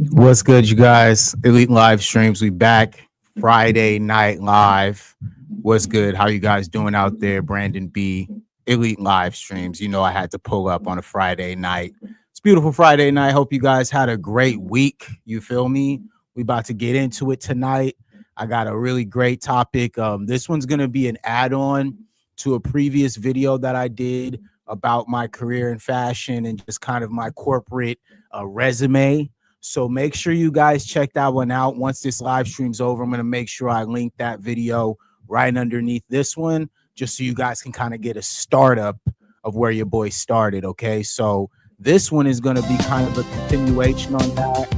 What's good, you guys? Elite Live Streams. We back Friday night live. What's good? How you guys doing out there? Brandon B. Elite Live Streams. You know I had to pull up on a Friday night. It's a beautiful Friday night. Hope you guys had a great week. You feel me? We about to get into it tonight. I got a really great topic. This one's going to be an add-on to a previous video that I did about my career in fashion and just kind of my corporate resume. So make sure you guys check that one out. Once this live stream's over, I'm going to make sure I link that video right underneath this one, just so you guys can kind of get a startup of where your boy started, okay? So this one is going to be kind of a continuation on that.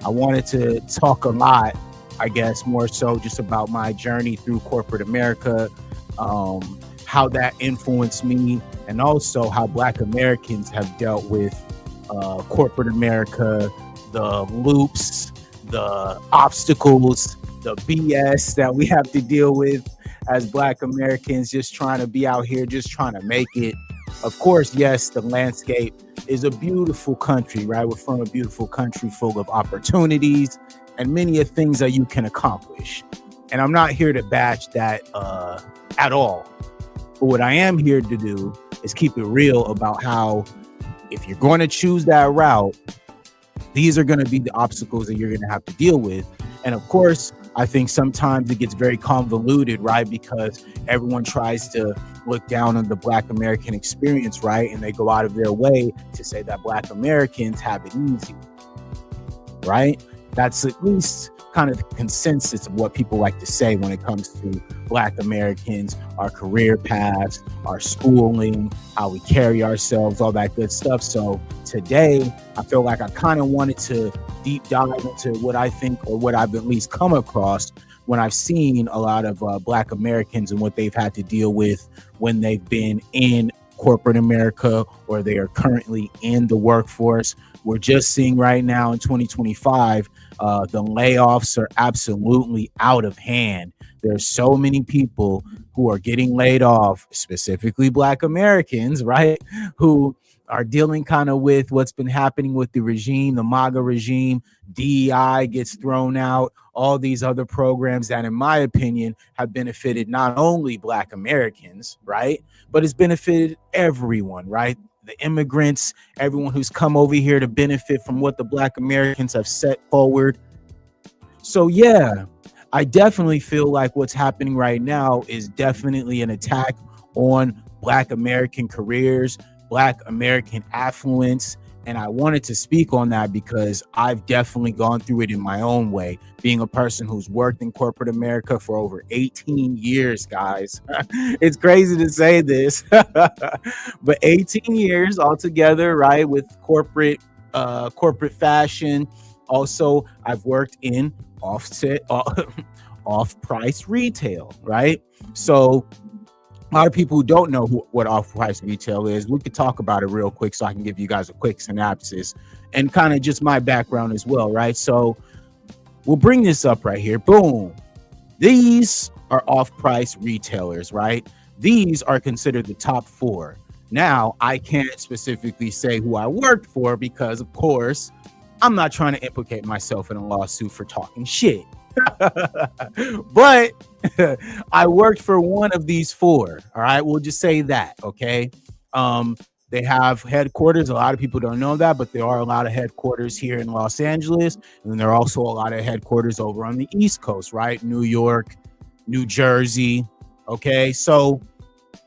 I wanted to talk a lot, I guess, more so just about my journey through corporate America, how that influenced me, and also how Black Americans have dealt with corporate America, the loops, the obstacles, the BS that we have to deal with as Black Americans, just trying to be out here, just trying to make it. Of course, yes, the landscape is a beautiful country, right? We're from a beautiful country full of opportunities and many of things that you can accomplish. And I'm not here to bash that at all. But what I am here to do is keep it real about how if you're going to choose that route, these are going to be the obstacles that you're going to have to deal with. And of course, I think sometimes it gets very convoluted, right? Because everyone tries to look down on the Black American experience, right? And they go out of their way to say that Black Americans have it easy, right? That's at least kind of the consensus of what people like to say when it comes to Black Americans, our career paths, our schooling, how we carry ourselves, all that good stuff. So today, I feel like I kind of wanted to deep dive into what I think, or what I've at least come across when I've seen a lot of Black Americans and what they've had to deal with when they've been in corporate America or they are currently in the workforce. We're just seeing right now in 2025, the layoffs are absolutely out of hand. There's so many people who are getting laid off, specifically Black Americans, right? Who are dealing kind of with what's been happening with the regime, the MAGA regime. DEI gets thrown out, all these other programs that, in my opinion, have benefited not only Black Americans, right? But it's benefited everyone, right? The immigrants, everyone who's come over here to benefit from what the Black Americans have set forward. So yeah, I definitely feel like what's happening right now is definitely an attack on Black American careers, Black American affluence. And I wanted to speak on that because I've definitely gone through it in my own way, being a person who's worked in corporate America for over 18 years, guys. It's crazy to say this, but 18 years altogether, right, with corporate fashion. Also, I've worked in off-price retail, right? So a lot of people who don't know what off-price retail is, we could talk about it real quick so I can give you guys a quick synopsis and kind of just my background as well, right? So we'll bring this up right here. Boom. These are off-price retailers, right? These are considered the top 4. Now, I can't specifically say who I worked for because, of course, I'm not trying to implicate myself in a lawsuit for talking shit. But I worked for one of these 4. All right, we'll just say that. Okay. They have headquarters. A lot of people don't know that, but there are a lot of headquarters here in Los Angeles, and then there are also a lot of headquarters over on the East Coast, right? New York, New Jersey. Okay, so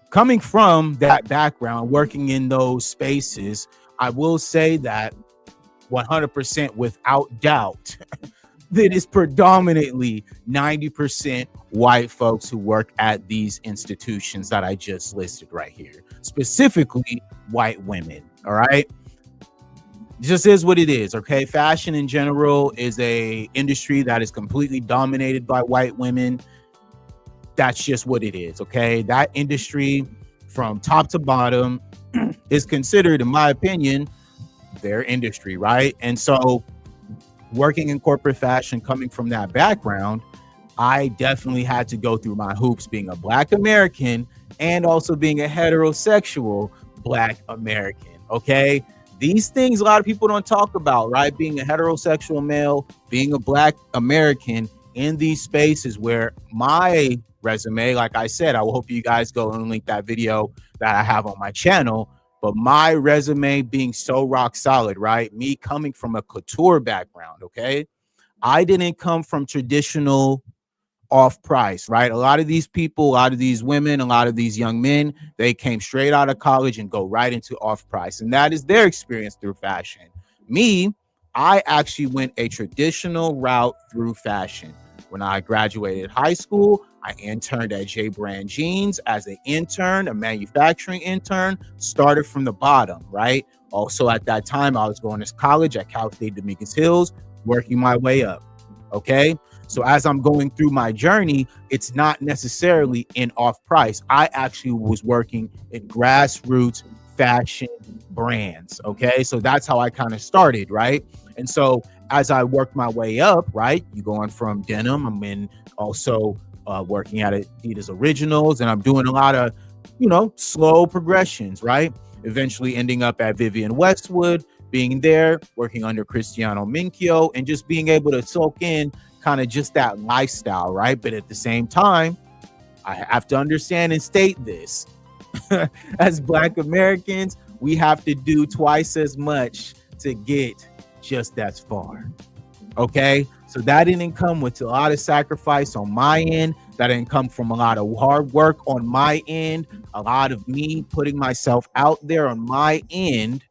coming from that background, working in those spaces, I will say that 100% without doubt, that is predominantly 90% white folks who work at these institutions that I just listed right here, specifically white women. All right. Just is what it is. Okay. Fashion in general is a industry that is completely dominated by white women. That's just what it is. Okay. That industry from top to bottom is considered, in my opinion, their industry. Right. And so working in corporate fashion, coming from that background, I definitely had to go through my hoops being a Black American and also being a heterosexual Black American. Okay. These things a lot of people don't talk about, right? Being a heterosexual male, being a Black American in these spaces where my resume, like I said, I will hope you guys go and link that video that I have on my channel. But my resume being so rock solid, right? Me coming from a couture background, okay? I didn't come from traditional off price, right? A lot of these people, a lot of these women, a lot of these young men, they came straight out of college and go right into off price. And that is their experience through fashion. Me, I actually went a traditional route through fashion. When I graduated high school, I interned at J Brand Jeans as an intern, a manufacturing intern, started from the bottom, right? Also at that time, I was going to college at Cal State Dominguez Hills, working my way up, okay? So as I'm going through my journey, it's not necessarily in off price. I actually was working in grassroots fashion brands, okay? So that's how I kind of started, right? And so as I worked my way up, right, you going from denim, I'm in also working at Adidas Originals, and I'm doing a lot of, you know, slow progressions, right? Eventually ending up at Vivienne Westwood, being there, working under Cristiano Minchio, and just being able to soak in kind of just that lifestyle, right? But at the same time, I have to understand and state this. As Black Americans, we have to do twice as much to get just as far. Okay, so that didn't come with a lot of sacrifice on my end. That didn't come from a lot of hard work on my end, a lot of me putting myself out there on my end,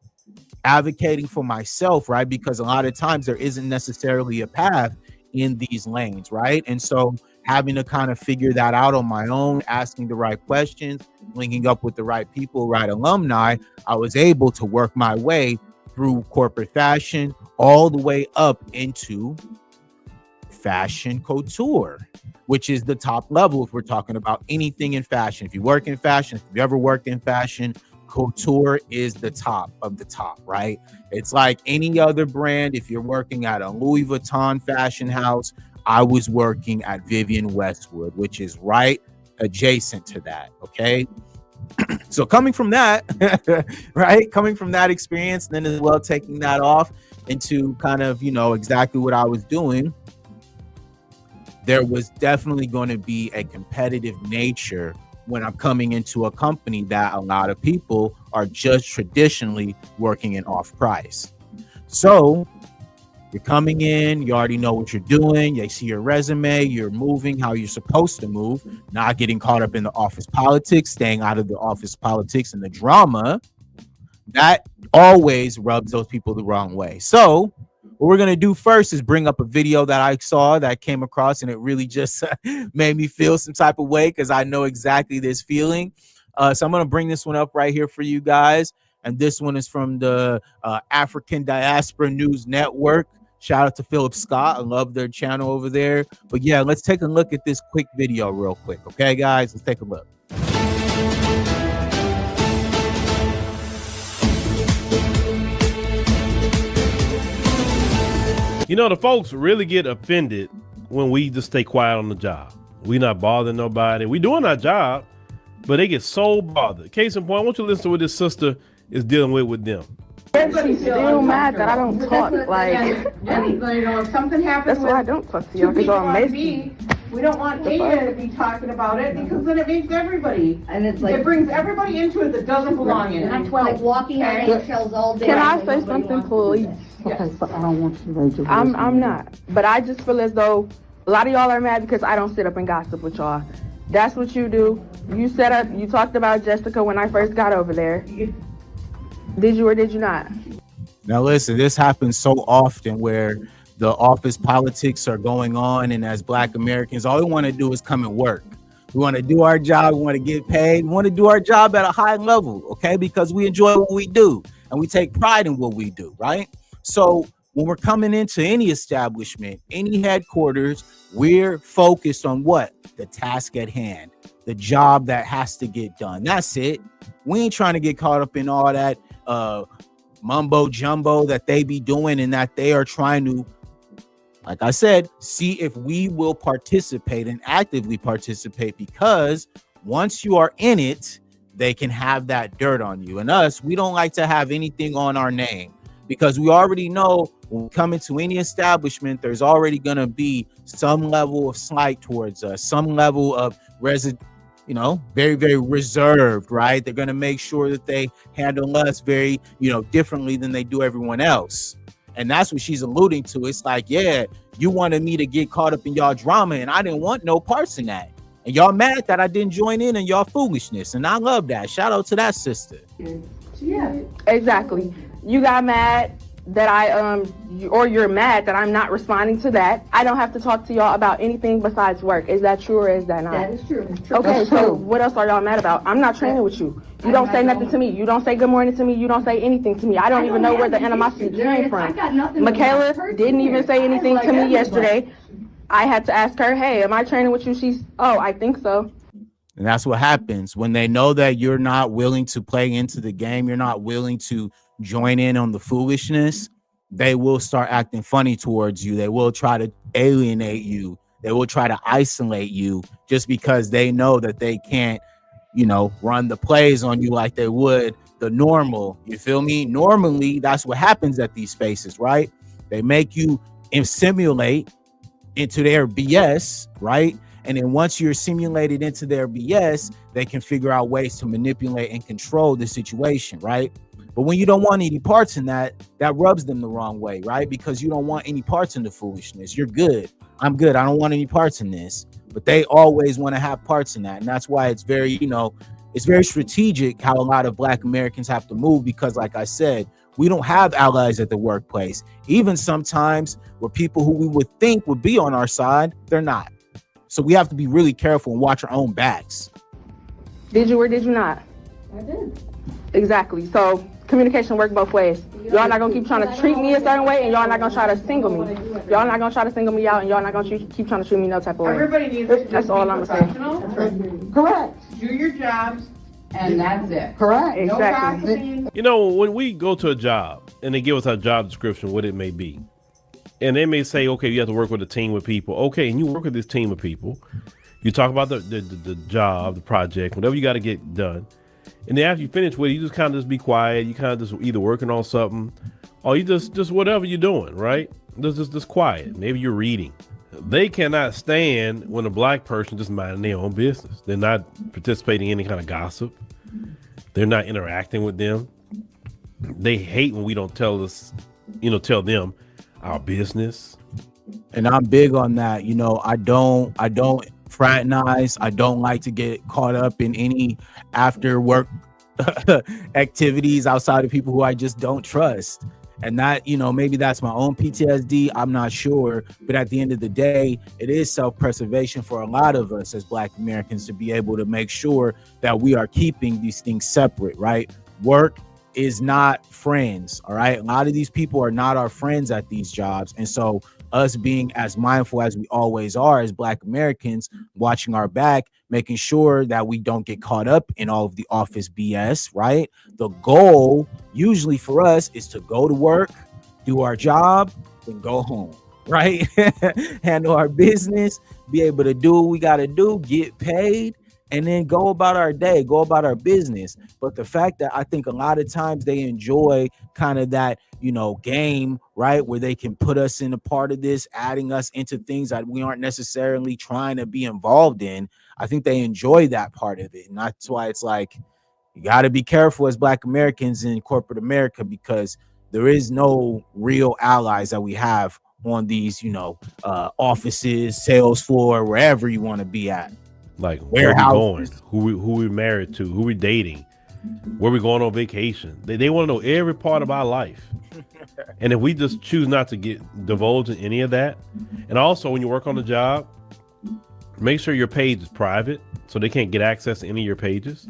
advocating for myself, right? Because a lot of times there isn't necessarily a path in these lanes, right? And so having to kind of figure that out on my own, asking the right questions, linking up with the right people, right alumni, I was able to work my way through corporate fashion all the way up into fashion couture, which is the top level if we're talking about anything in fashion. If you work in fashion, if you ever worked in fashion, couture is the top of the top, right? It's like any other brand. If you're working at a Louis Vuitton fashion house, I was working at Vivienne Westwood, which is right adjacent to that, okay? So coming from that, right? Coming from that experience, then as well taking that off into kind of, you know, exactly what I was doing, there was definitely going to be a competitive nature when I'm coming into a company that a lot of people are just traditionally working in off price. So you're coming in, you already know what you're doing, they see your resume, you're moving how you're supposed to move, not getting caught up in the office politics, staying out of the office politics and the drama. That always rubs those people the wrong way. So what we're going to do first is bring up a video that I saw that I came across, and it really just made me feel some type of way because I know exactly this feeling. So I'm going to bring this one up right here for you guys. And this one is from the African Diaspora News Network. Shout out to Philip Scott. I love their channel over there. But yeah, let's take a look at this quick video real quick. Okay, guys, let's take a look. You know, the folks really get offended when we just stay quiet on the job. We not bothering nobody. We doing our job, but they get so bothered. Case in point, I want you to listen to what this sister is dealing with them. She's still mad that I don't talk. Like, and you know, if something happens, that's why I don't talk to you. Because I'm messy. We don't want Ada to be talking about it because then it makes everybody, and it's like it brings everybody into it that doesn't belong in it. That's like walking on eggshells all day. Can I say something, please? Okay, but I don't want you to raise your voice. I'm not. But I just feel as though a lot of y'all are mad because I don't sit up and gossip with y'all. That's what you do. You set up. You talked about Jessica when I first got over there. Did you or did you not? Now listen, this happens so often where the office politics are going on, and as Black Americans, all we want to do is come and work. We want to do our job. We want to get paid. We want to do our job at a high level, okay? Because we enjoy what we do and we take pride in what we do, right? So when we're coming into any establishment, any headquarters, we're focused on what? The task at hand, the job that has to get done. That's it. We ain't trying to get caught up in all that mumbo jumbo that they be doing, and that they are trying to, like I said, see if we will participate and actively participate, because once you are in it, they can have that dirt on you. And us, we don't like to have anything on our name, because we already know when we come into any establishment, there's already going to be some level of slight towards us, some level of very, very reserved, right? They're going to make sure that they handle us very, differently than they do everyone else. And that's what she's alluding to. It's like, yeah, you wanted me to get caught up in y'all drama, and I didn't want no parts in that. And y'all mad that I didn't join in y'all foolishness. And I love that. Shout out to that sister. Yeah, exactly. You got mad that you're mad that I'm not responding to that. I don't have to talk to y'all about anything besides work. Is that true or is that not? That is true. Okay, so what else are y'all mad about? I'm not training with you. You don't say nothing to me. You don't say good morning to me. You don't say anything to me. I don't even know where the animosity came from. Michaela didn't even say anything to me yesterday. I had to ask her, hey, am I training with you? I think so. And that's what happens when they know that you're not willing to play into the game. You're not willing to join in on the foolishness. They will start acting funny towards you. They will try to alienate you. They will try to isolate you just because they know that they can't, run the plays on you like they would the normal. You feel me? Normally, that's what happens at these spaces, right? They make you simulate into their BS, right? And then once you're simulated into their BS, they can figure out ways to manipulate and control the situation, right? But when you don't want any parts in that rubs them the wrong way, right? Because you don't want any parts in the foolishness. You're good. I'm good. I don't want any parts in this. But they always want to have parts in that. And that's why it's very, it's very strategic how a lot of Black Americans have to move, because like I said, we don't have allies at the workplace. Even sometimes where people who we would think would be on our side, they're not. So we have to be really careful and watch our own backs. Did you or did you not? I did. Exactly. So communication works both ways. Y'all not gonna keep trying to treat me a certain way, and y'all not gonna try to single me. Y'all not gonna try to single me out, and y'all not gonna keep trying to treat me no type of way. Everybody needs to That's all I'm professional. Correct. Do your jobs, and that's it. Correct. No Exactly. gossiping. When we go to a job and they give us our job description, what it may be, and they may say, okay, you have to work with a team of people. Okay, and you work with this team of people. You talk about the job, the project, whatever you got to get done. And then after you finish with it, you just kind of just be quiet. You kind of just either working on something or you just whatever you're doing, right? Just quiet. Maybe you're reading. They cannot stand when a Black person just minding their own business. They're not participating in any kind of gossip. They're not interacting with them. They hate when we don't tell them our business. And I'm big on that. I don't fraternize. I don't like to get caught up in any after work activities outside of people who I just don't trust. And that, maybe that's my own PTSD. I'm not sure. But at the end of the day, it is self-preservation for a lot of us as Black Americans to be able to make sure that we are keeping these things separate, right? Work is not friends. All right. A lot of these people are not our friends at these jobs. And so us being as mindful as we always are as Black Americans, watching our back, making sure that we don't get caught up in all of the office BS, right? The goal usually for us is to go to work, do our job, and go home, right? Handle our business, be able to do what we got to do, get paid, and then go about our day, go about our business. But the fact that I think a lot of times they enjoy kind of that, game, right? Where they can put us in a part of this, adding us into things that we aren't necessarily trying to be involved in. I think they enjoy that part of it. And that's why it's like, you got to be careful as Black Americans in corporate America, because there is no real allies that we have on these, offices, sales floor, wherever you want to be at. Like where we going, who we married to, who we dating, where we're going on vacation. They want to know every part of our life. And if we just choose not to divulge in any of that, and also when you work on the job, make sure your page is private so they can't get access to any of your pages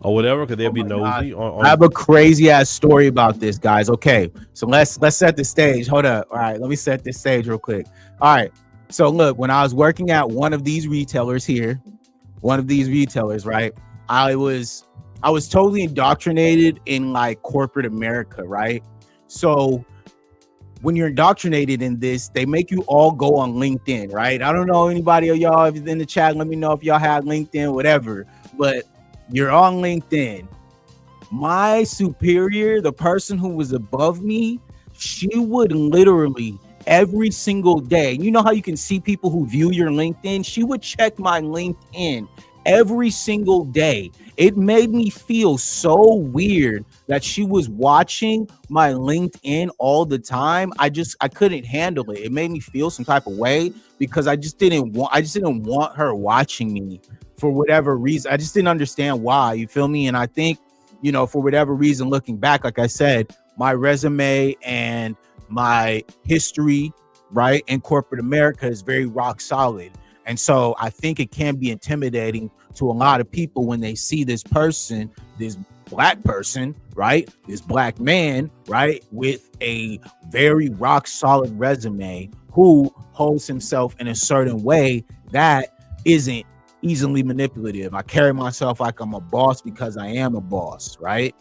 or whatever, because they'll be nosy. I have a crazy ass story about this, guys. Okay, so let's set the stage. Hold up. All right, let me set this stage real quick. All right, so look, when I was working at one of these retailers here, right, I was totally indoctrinated in like corporate America, right? So when you're indoctrinated in this, they make you all go on LinkedIn, right? I don't know anybody of y'all in the chat. Let me know if y'all have LinkedIn, whatever. But you're on LinkedIn. My superior, the person who was above me, she would literally every single day. You know how you can see people who view your LinkedIn? She would check my LinkedIn every single day. It made me feel so weird that she was watching my LinkedIn all the time. I couldn't handle it. It made me feel some type of way because I just didn't want her watching me for whatever reason. I just didn't understand why, you feel me? And I think, you know, for whatever reason, looking back, like I said, my resume and my history, right, in corporate America is very rock solid. And so I think it can be intimidating to a lot of people when they see this person, this black person, right, this black man, right, with a very rock solid resume who holds himself in a certain way that isn't easily manipulative. I carry myself like I'm a boss because I am a boss, right?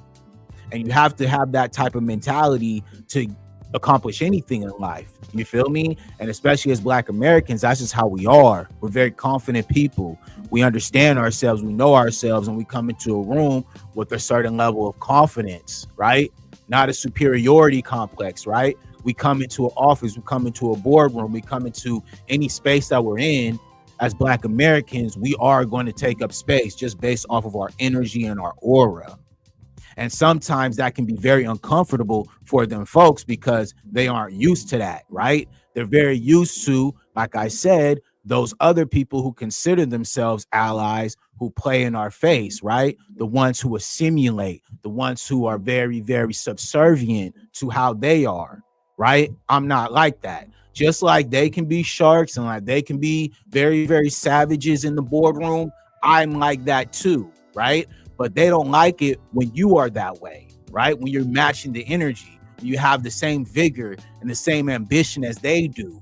And you have to have that type of mentality to accomplish anything in life. You feel me? And especially as Black Americans, that's just how we are. We're very confident people. We understand ourselves, we know ourselves, and we come into a room with a certain level of confidence, right? Not a superiority complex, right? We come into an office, we come into a boardroom, we come into any space that we're in. As Black Americans, we are going to take up space just based off of our energy and our aura. And sometimes that can be very uncomfortable for them folks because they aren't used to that, right? They're very used to, like I said, those other people who consider themselves allies who play in our face, right? The ones who assimilate, the ones who are very, very subservient to how they are, right? I'm not like that. Just like they can be sharks and like they can be very, very savages in the boardroom, I'm like that too, right? But they don't like it when you are that way, right? When you're matching the energy, you have the same vigor and the same ambition as they do.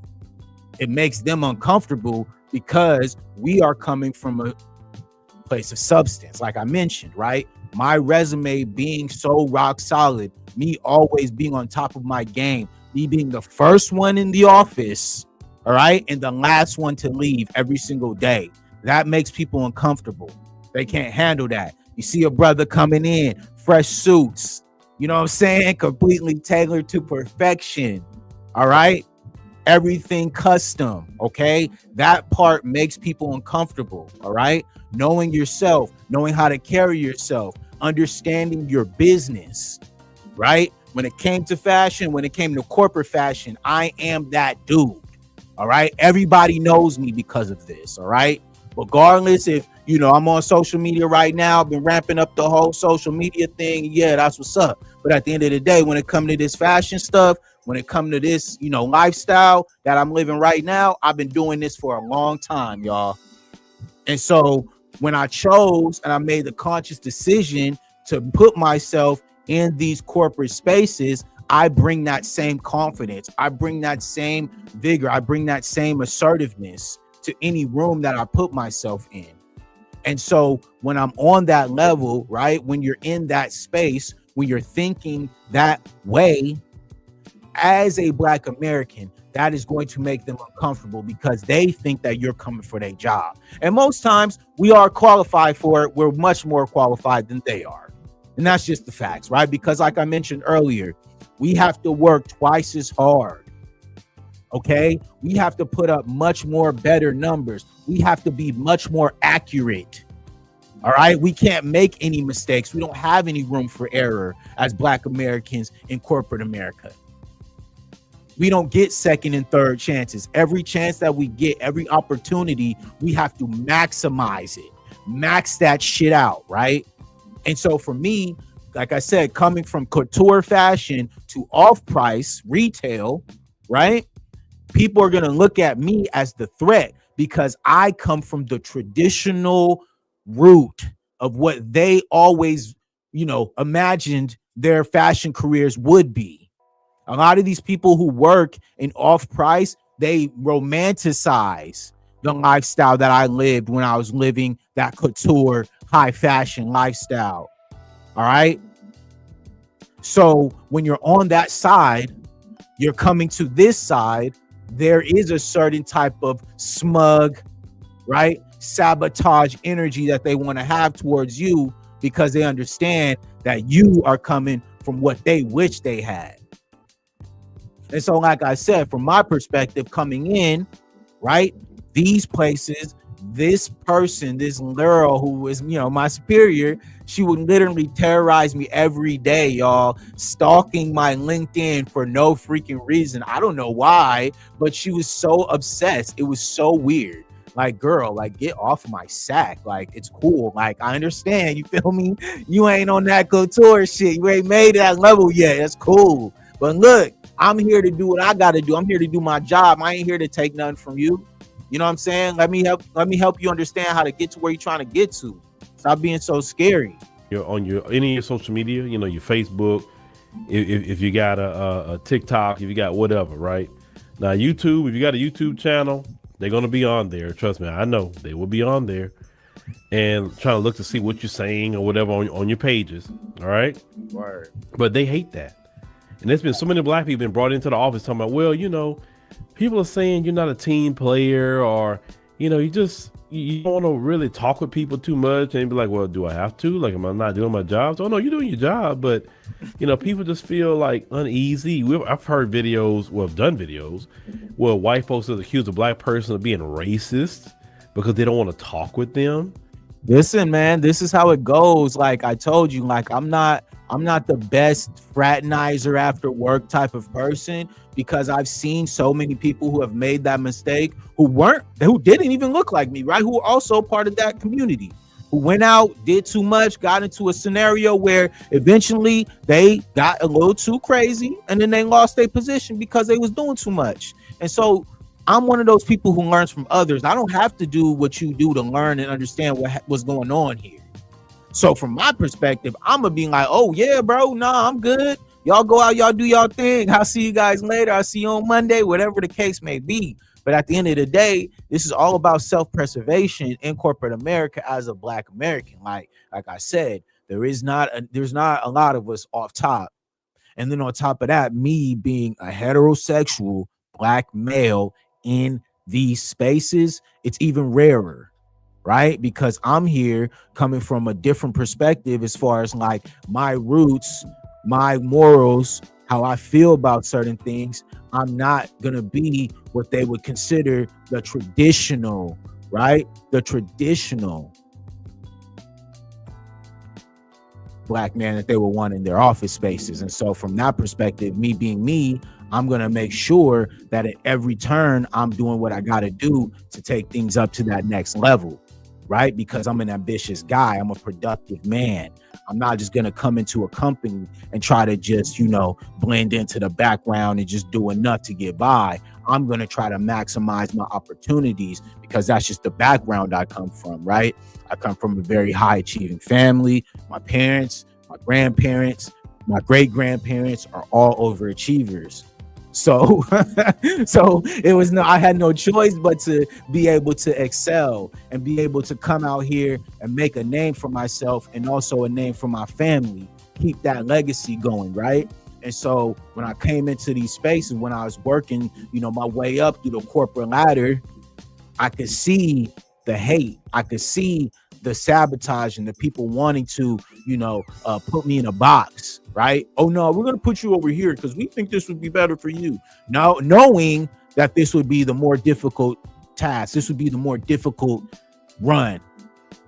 It makes them uncomfortable because we are coming from a place of substance, like I mentioned, right? My resume being so rock solid, me always being on top of my game, me being the first one in the office, all right, and the last one to leave every single day. That makes people uncomfortable. They can't handle that. You see a brother coming in, fresh suits, you know what I'm saying? Completely tailored to perfection, all right? Everything custom, okay? That part makes people uncomfortable, all right? Knowing yourself, knowing how to carry yourself, understanding your business, right? When it came to fashion, when it came to corporate fashion, I am that dude, all right? Everybody knows me because of this, all right? Regardless if, you know, I'm on social media right now, I've been ramping up the whole social media thing. Yeah, that's what's up. But at the end of the day, when it comes to this fashion stuff, when it comes to this, you know, lifestyle that I'm living right now, I've been doing this for a long time, y'all. And so when I chose and I made the conscious decision to put myself in these corporate spaces, I bring that same confidence. I bring that same vigor. I bring that same assertiveness to any room that I put myself in. And so when I'm on that level, right, when you're in that space, when you're thinking that way, as a Black American, that is going to make them uncomfortable because they think that you're coming for their job. And most times we are qualified for it. We're much more qualified than they are. And that's just the facts, right? Because like I mentioned earlier, we have to work twice as hard. Okay, we have to put up much more better numbers. We have to be much more accurate. All right, we can't make any mistakes. We don't have any room for error as Black Americans in corporate America. We don't get second and third chances. Every chance that we get, every opportunity, we have to maximize it. Max that shit out, right? And so for me, like I said, coming from couture fashion to off-price retail, right? People are going to look at me as the threat because I come from the traditional route of what they always, imagined their fashion careers would be. A lot of these people who work in off-price, they romanticize the lifestyle that I lived when I was living that couture high fashion lifestyle. All right. So when you're on that side, you're coming to this side, there is a certain type of smug, right? Sabotage energy that they want to have towards you because they understand that you are coming from what they wish they had. And so, like I said, from my perspective, coming in, right, these places, this person, this girl who was, my superior, she would literally terrorize me every day, y'all, stalking my LinkedIn for no freaking reason. I don't know why, but she was so obsessed. It was so weird. Like, girl, like, get off my sack. Like, it's cool. Like, I understand. You feel me? You ain't on that couture shit. You ain't made that level yet. That's cool. But look, I'm here to do what I got to do. I'm here to do my job. I ain't here to take nothing from you. You know what I'm saying? Let me help you understand how to get to where you're trying to get to. Stop being so scary. You're on any of your social media, your Facebook, if you got a TikTok, if you got whatever, right? Now YouTube, if you got a YouTube channel, they're gonna be on there. Trust me, I know they will be on there and trying to look to see what you're saying or whatever on your pages. All right. Word. But they hate that. And there's been so many black people been brought into the office talking about, well, people are saying you're not a team player, or, you don't want to really talk with people too much, and be like, well, do I have to? Like, am I not doing my job? So, no, you're doing your job, but, people just feel like uneasy. I've heard videos, I've done videos where white folks have accused a black person of being racist because they don't want to talk with them. Listen, man, this is how it goes. Like I told you, like, I'm not the best fraternizer after work type of person, because I've seen so many people who have made that mistake, who didn't even look like me, right? Who were also part of that community, who went out, did too much, got into a scenario where eventually they got a little too crazy, and then they lost their position because they was doing too much. And so I'm one of those people who learns from others. I don't have to do what you do to learn and understand what's going on here. So from my perspective, I'm gonna be like, oh yeah, bro, nah, I'm good. Y'all go out, y'all do y'all thing. I'll see you guys later. I'll see you on Monday, whatever the case may be. But at the end of the day, this is all about self-preservation in corporate America as a Black American. Like I said, there's not a lot of us off top. And then on top of that, me being a heterosexual Black male in these spaces, it's even rarer, right? Because I'm here coming from a different perspective as far as like my roots, my morals, how I feel about certain things. I'm not gonna be what they would consider the traditional, right? The traditional Black man that they would want in their office spaces. And so from that perspective, me being me, I'm going to make sure that at every turn, I'm doing what I got to do to take things up to that next level, right? Because I'm an ambitious guy. I'm a productive man. I'm not just going to come into a company and try to just, blend into the background and just do enough to get by. I'm going to try to maximize my opportunities because that's just the background I come from, right? I come from a very high achieving family. My parents, my grandparents, my great grandparents are all overachievers. So I had no choice but to be able to excel and be able to come out here and make a name for myself and also a name for my family, keep that legacy going, right? And so when I came into these spaces, when I was working, my way up through the corporate ladder, I could see the hate. I could see the sabotage and the people wanting to, put me in a box, right? Oh no, we're going to put you over here because we think this would be better for you. Now, knowing that this would be the more difficult task, this would be the more difficult run.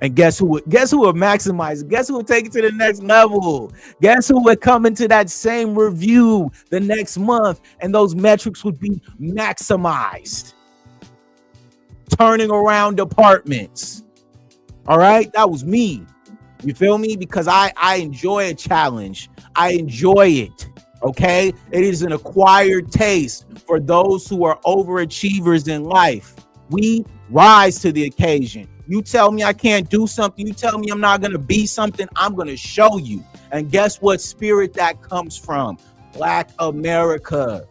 And guess who would maximize it? Guess who would take it to the next level? Guess who would come into that same review the next month and those metrics would be maximized? Turning around departments. All right, that was me. You feel me? Because I enjoy a challenge. I enjoy it. Okay. It is an acquired taste for those who are overachievers in life. We rise to the occasion. You tell me I can't do something. You tell me I'm not going to be something. I'm going to show you. And guess what spirit that comes from? Black America.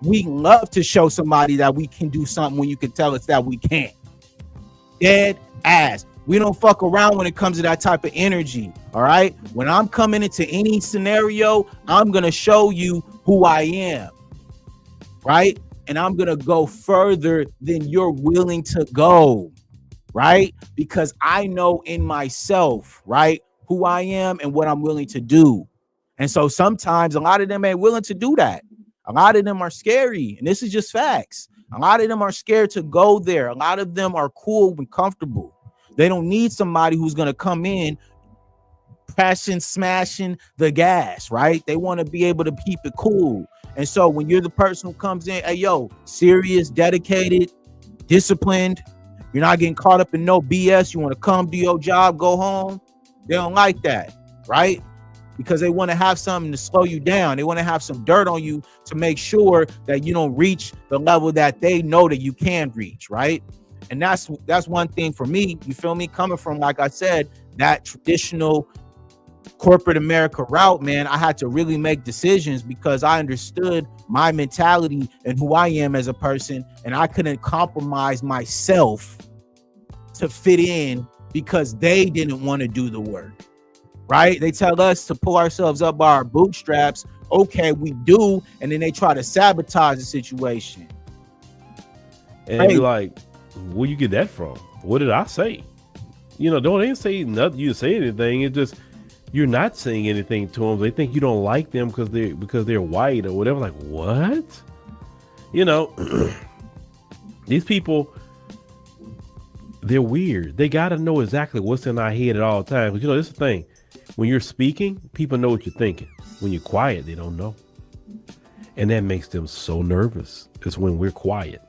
We love to show somebody that we can do something when you can tell us that we can't. Dead ass. We don't fuck around when it comes to that type of energy. All right. When I'm coming into any scenario, I'm going to show you who I am. Right. And I'm going to go further than you're willing to go. Right. Because I know in myself, right, who I am and what I'm willing to do. And so sometimes a lot of them ain't willing to do that. A lot of them are scary. And this is just facts. A lot of them are scared to go there. A lot of them are cool and comfortable. They don't need somebody who's going to come in pressing, smashing the gas, right? They want to be able to keep it cool. And so when you're the person who comes in, hey, yo, serious, dedicated, disciplined, you're not getting caught up in no BS. You want to come do your job, go home. They don't like that, right? Because they want to have something to slow you down. They want to have some dirt on you to make sure that you don't reach the level that they know that you can reach, right? And that's one thing for me, you feel me? Coming from, like I said, that traditional corporate America route, man, I had to really make decisions because I understood my mentality and who I am as a person, and I couldn't compromise myself to fit in because they didn't want to do the work, right? They tell us to pull ourselves up by our bootstraps. Okay, we do, and then they try to sabotage the situation. And be like, where you get that from? What did I say? You know, don't even say nothing. You say anything. It's just you're not saying anything to them. They think you don't like them because they're white or whatever. Like, what? You know, these people, they're weird. They got to know exactly what's in our head at all times. But you know, this is the thing. When you're speaking, people know what you're thinking. When you're quiet, they don't know. And that makes them so nervous. It's when we're quiet.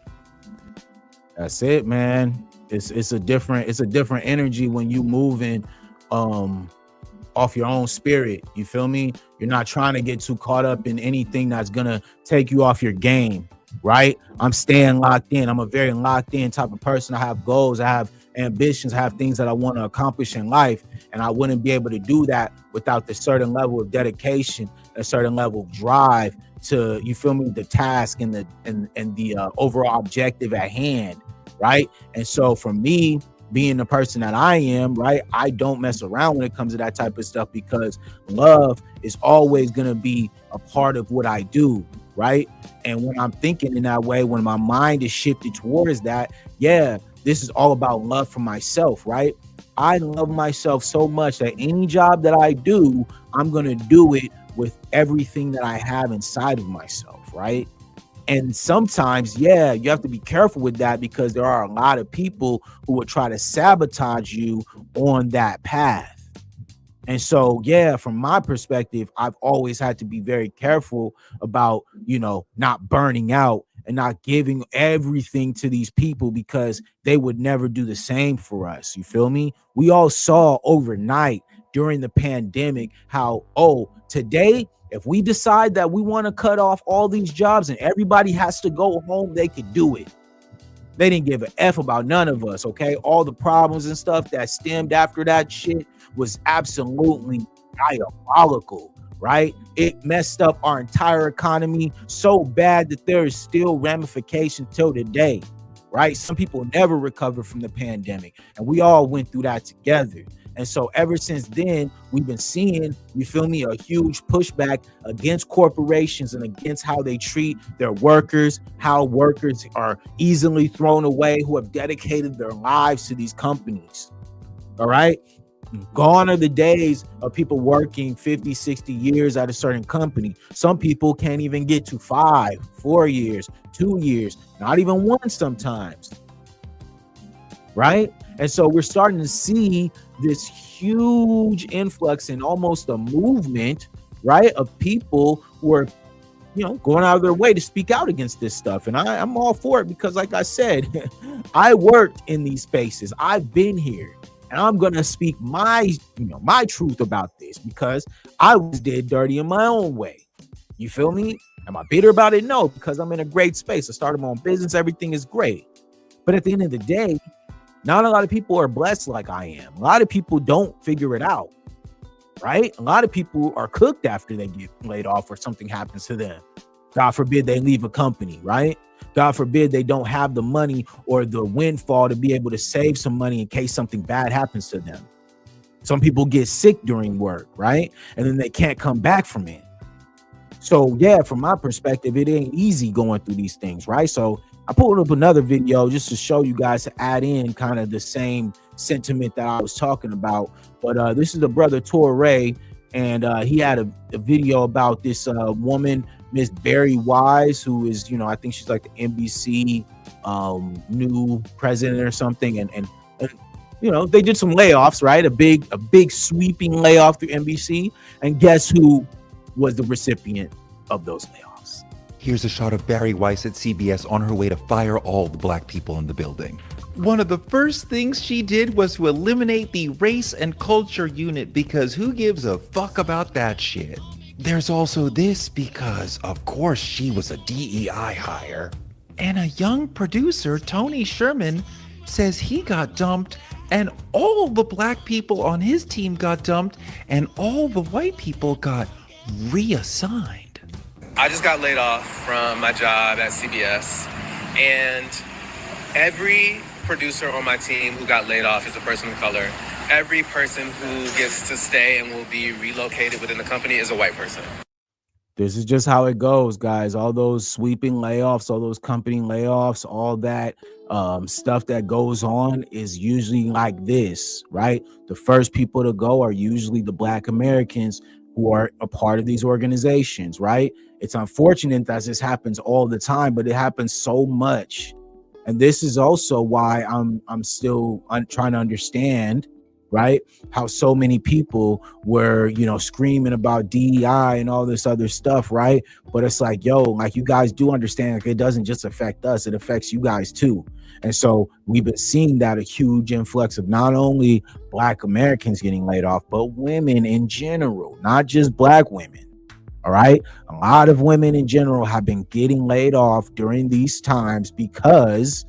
That's it, man. It's a different energy when you moving off your own spirit. You feel me? You're not trying to get too caught up in anything that's gonna take you off your game, right? I'm staying locked in. I'm a very locked in type of person. I have goals, I have ambitions, I have things that I want to accomplish in life, and I wouldn't be able to do that without the certain level of dedication, a certain level of drive to, you feel me, the task and the overall objective at hand, right? And so for me, being the person that I am, right, I don't mess around when it comes to that type of stuff because love is always going to be a part of what I do, right? And when I'm thinking in that way, when my mind is shifted towards that, yeah, this is all about love for myself, right? I love myself so much that any job that I do, I'm going to do it with everything that I have inside of myself, right? And sometimes, yeah, you have to be careful with that because there are a lot of people who will try to sabotage you on that path. And so, yeah, from my perspective, I've always had to be very careful about, you know, not burning out and not giving everything to these people because they would never do the same for us. You feel me? We all saw overnight during the pandemic how, oh, today, if we decide that we want to cut off all these jobs and everybody has to go home, they could do it. They didn't give a F about none of us, okay? All the problems and stuff that stemmed after that shit was absolutely diabolical, right? It messed up our entire economy so bad that there is still ramifications till today, right? Some people never recovered from the pandemic, and we all went through that together. And so ever since then, we've been seeing, you feel me, a huge pushback against corporations and against how they treat their workers, how workers are easily thrown away who have dedicated their lives to these companies. All right. Gone are the days of people working 50, 60 years at a certain company. Some people can't even get to 5, 4 years, 2 years, not even one sometimes. Right. And so we're starting to see this huge influx and almost a movement, right, of people who are, you know, going out of their way to speak out against this stuff. And I'm all for it because, like I said, I worked in these spaces. I've been here. And I'm gonna speak my truth about this because I was dead dirty in my own way. You feel me? Am I bitter about it? No, because I'm in a great space. I started my own business. Everything is great. But at the end of the day, not a lot of people are blessed like I am. A lot of people don't figure it out, right? A lot of people are cooked after they get laid off or something happens to them. God forbid they leave a company, right? God forbid they don't have the money or the windfall to be able to save some money in case something bad happens to them. Some people get sick during work, right? And then they can't come back from it. So yeah, from my perspective, it ain't easy going through these things, right? So I pulled up another video just to show you guys, to add in kind of the same sentiment that I was talking about. But this is the brother Torre, and he had a video about this woman, Miss Barry Wise, who is, I think she's like the NBC new president or something, and they did some layoffs, right? A big sweeping layoff through NBC, and guess who was the recipient of those layoffs? Here's a shot of Barry Weiss at CBS on her way to fire all the black people in the building. One of the first things she did was to eliminate the race and culture unit, because who gives a fuck about that shit? There's also this because, of course, she was a DEI hire. And a young producer, Tony Sherman, says he got dumped, and all the black people on his team got dumped, and all the white people got reassigned. I just got laid off from my job at CBS, and every producer on my team who got laid off is a person of color. Every person who gets to stay and will be relocated within the company is a white person. This is just how it goes, guys. All those sweeping layoffs, all those company layoffs, all that stuff that goes on is usually like this, right? The first people to go are usually the Black Americans who are a part of these organizations, right? It's unfortunate that this happens all the time, but it happens so much. And this is also why I'm still trying to understand, right, how so many people were, screaming about DEI and all this other stuff, right? But it's like, yo, like, you guys do understand, like, it doesn't just affect us, it affects you guys too. And so we've been seeing that a huge influx of not only Black Americans getting laid off, but women in general, not just Black women. All right. A lot of women in general have been getting laid off during these times because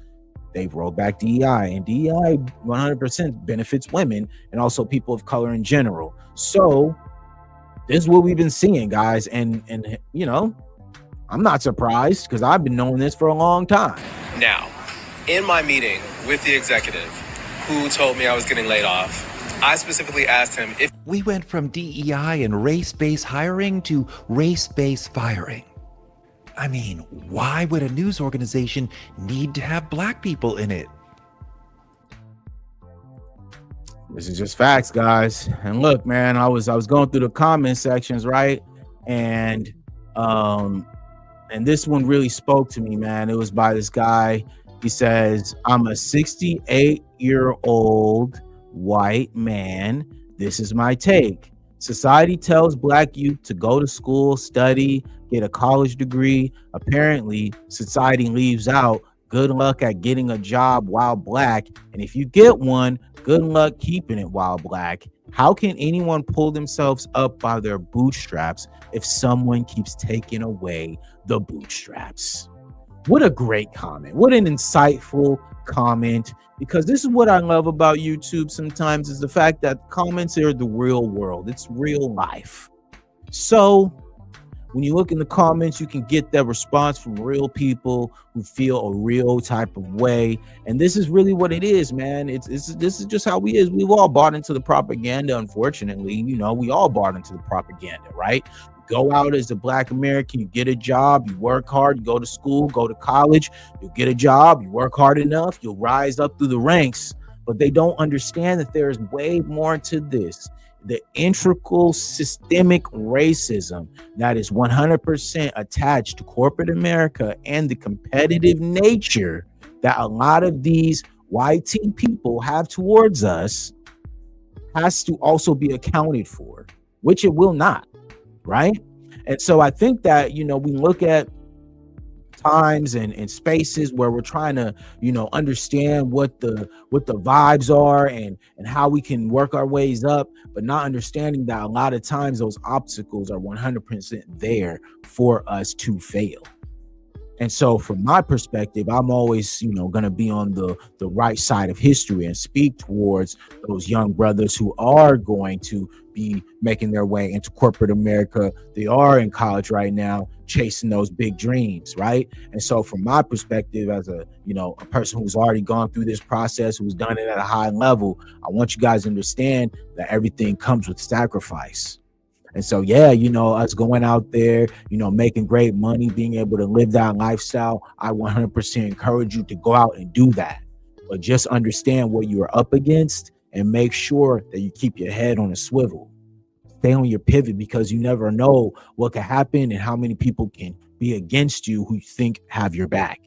they've rolled back DEI, and DEI 100% benefits women and also people of color in general. So this is what we've been seeing, guys. And I'm not surprised because I've been knowing this for a long time. Now, in my meeting with the executive who told me I was getting laid off, I specifically asked him if we went from DEI and race-based hiring to race-based firing. I mean, why would a news organization need to have black people in it? This is just facts, guys. And look, man, I was going through the comment sections, right? And this one really spoke to me, man. It was by this guy. He says, I'm a 68-year-old white man. This is my take. Society tells black youth to go to school, study, get a college degree. Apparently, society leaves out good luck at getting a job while black. And if you get one, good luck keeping it while black. How can anyone pull themselves up by their bootstraps if someone keeps taking away the bootstraps? What a great comment. What an insightful comment. Because this is what I love about YouTube sometimes, is the fact that comments are the real world. It's real life. So when you look in the comments, you can get that response from real people who feel a real type of way. And this is really what it is, man. This is just how we is. We've all bought into the propaganda, unfortunately. We all bought into the propaganda, right? Go out as a Black American, you get a job, you work hard, you go to school, go to college, you get a job, you work hard enough, you'll rise up through the ranks. But they don't understand that there's way more to this. The integral systemic racism that is 100% attached to corporate America and the competitive nature that a lot of these YT people have towards us has to also be accounted for, which it will not. Right. And so I think that, we look at times and spaces where we're trying to, you know, understand what the vibes are and how we can work our ways up, but not understanding that a lot of times those obstacles are 100% there for us to fail. And so from my perspective, I'm always, you know, going to be on the right side of history and speak towards those young brothers who are going to be making their way into corporate America. They are in college right now, chasing those big dreams, right? And so from my perspective, as a, you know, a person who's already gone through this process, who's done it at a high level, I want you guys to understand that everything comes with sacrifice. And so, yeah, you know, us going out there, you know, making great money, being able to live that lifestyle, I 100% encourage you to go out and do that. But just understand what you are up against and make sure that you keep your head on a swivel. Stay on your pivot, because you never know what could happen and how many people can be against you who you think have your back.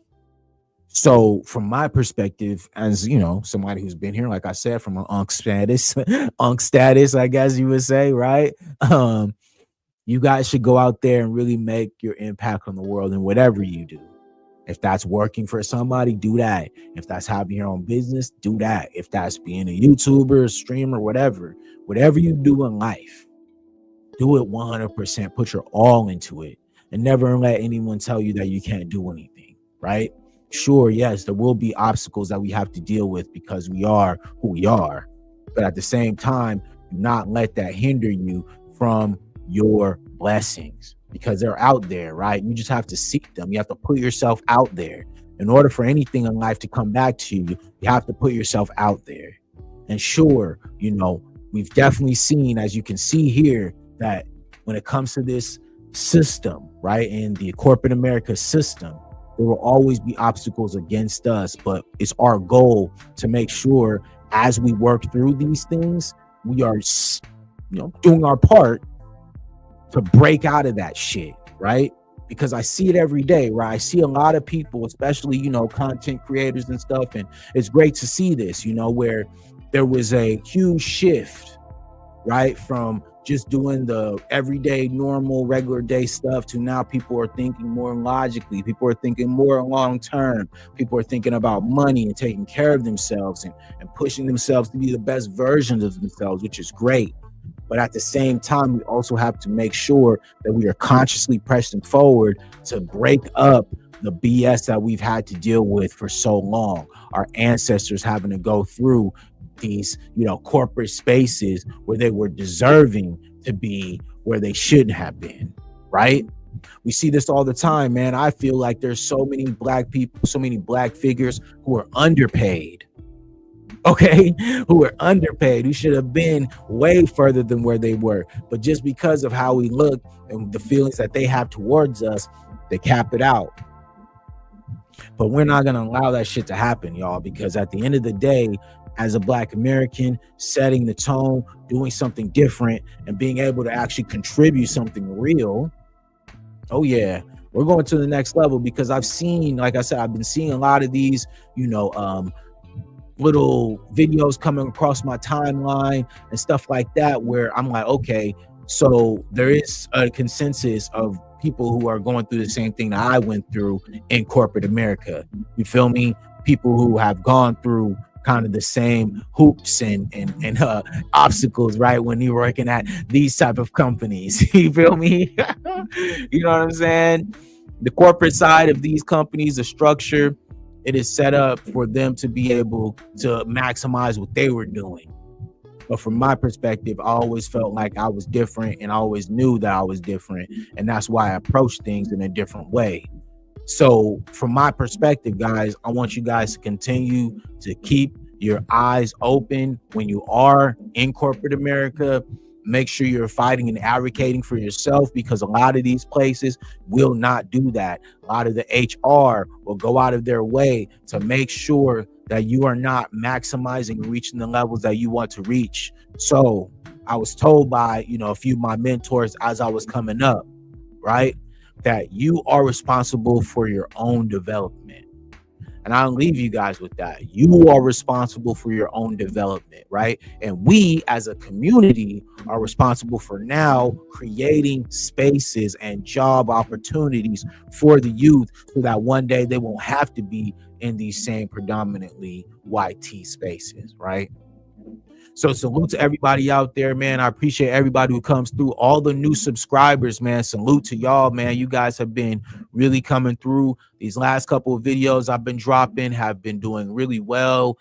So from my perspective, as you know, somebody who's been here, like I said, from an unk status, I guess you would say, right? You guys should go out there and really make your impact on the world in whatever you do. If that's working for somebody, do that. If that's having your own business, do that. If that's being a YouTuber, a streamer, whatever you do in life, do it 100%. Put your all into it, and never let anyone tell you that you can't do anything, right? Sure, yes, there will be obstacles that we have to deal with because we are who we are. But at the same time, do not let that hinder you from your blessings, because they're out there, right? You just have to seek them. You have to put yourself out there. In order for anything in life to come back to you, you have to put yourself out there. And sure, you know, we've definitely seen, as you can see here, that when it comes to this system, right, in the corporate America system, there will always be obstacles against us, but it's our goal to make sure as we work through these things, we are, you know, doing our part to break out of that shit, right? Because I see it every day, right? I see a lot of people, especially, you know, content creators and stuff, and it's great to see this, you know, where there was a huge shift, right, from just doing the everyday, normal, regular day stuff to now people are thinking more logically. People are thinking more long term. People are thinking about money and taking care of themselves and pushing themselves to be the best versions of themselves, which is great. But at the same time, we also have to make sure that we are consciously pressing forward to break up the BS that we've had to deal with for so long. Our ancestors having to go through these, you know, corporate spaces where they were deserving to be where they shouldn't have been, right? We see this all the time, man. I feel like there's so many black people, so many black figures who are underpaid, okay, who are underpaid, who should have been way further than where they were. But just because of how we look and the feelings that they have towards us, they cap it out. But we're not going to allow that shit to happen, y'all, because at the end of the day, as a Black American, setting the tone, doing something different, and being able to actually contribute something real, oh yeah, we're going to the next level. Because I've seen, like I said, I've been seeing a lot of these, you know, little videos coming across my timeline and stuff like that, where I'm like, okay, so there is a consensus of people who are going through the same thing that I went through in corporate America. You feel me? People who have gone through kind of the same hoops and obstacles, right, when you're working at these type of companies. You feel me? You know what I'm saying? The corporate side of these companies, the structure, it is set up for them to be able to maximize what they were doing. But from my perspective, I always felt like I was different, and I always knew that I was different, and that's why I approached things in a different way. So from my perspective, guys, I want you guys to continue to keep your eyes open when you are in corporate America. Make sure you're fighting and advocating for yourself, because a lot of these places will not do that. A lot of the HR will go out of their way to make sure that you are not maximizing and reaching the levels that you want to reach. So I was told by, you know, a few of my mentors as I was coming up, right, that you are responsible for your own development. And I'll leave you guys with that. You are responsible for your own development, right? And we as a community are responsible for now creating spaces and job opportunities for the youth so that one day they won't have to be in these same predominantly white T spaces, right? So salute to everybody out there, man. I appreciate everybody who comes through. All the new subscribers, man. Salute to y'all, man. You guys have been really coming through. These last couple of videos I've been dropping have been doing really well.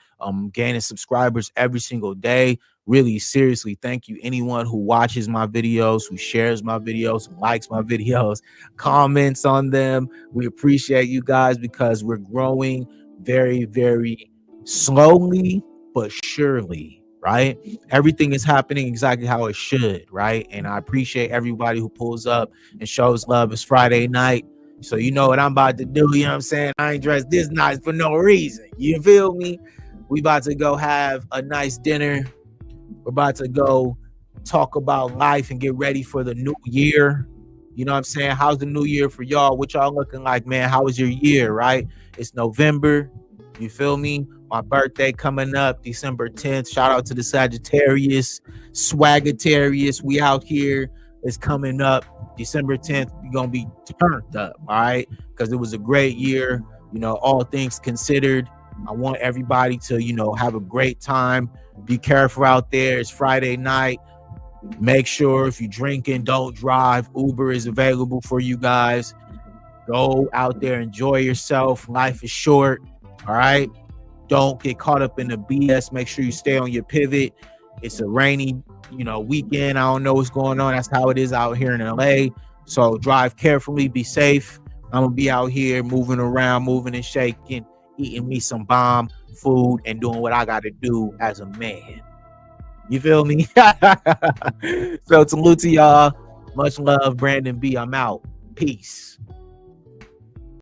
Gaining subscribers every single day. Really, seriously, thank you. Anyone who watches my videos, who shares my videos, who likes my videos, comments on them. We appreciate you guys because we're growing very, very slowly but surely. Right, everything is happening exactly how it should, right? And I appreciate everybody who pulls up and shows love. It's Friday night, so you know what I'm about to do. You know what I'm saying? I ain't dressed this nice for no reason. You feel me? We about to go have a nice dinner. We're about to go talk about life and get ready for the new year. You know what I'm saying? How's the new year for y'all? What y'all looking like, man? How was your year, right? It's November. You feel me? My birthday coming up, December 10th. Shout out to the Sagittarius, Swaggitarius. We out here. It's coming up December 10th. We're going to be turned up, all right? Because it was a great year. You know, all things considered, I want everybody to, you know, have a great time. Be careful out there. It's Friday night. Make sure if you're drinking, don't drive. Uber is available for you guys. Go out there, enjoy yourself. Life is short, all right? Don't get caught up in the BS. Make sure you stay on your pivot. It's a rainy, you know, weekend. I don't know what's going on. That's how it is out here in LA. So drive carefully, be safe. I'm gonna be out here moving around, moving and shaking, eating me some bomb food and doing what I gotta do as a man. You feel me? So salute to y'all. Much love, Brandon B. I'm out. Peace.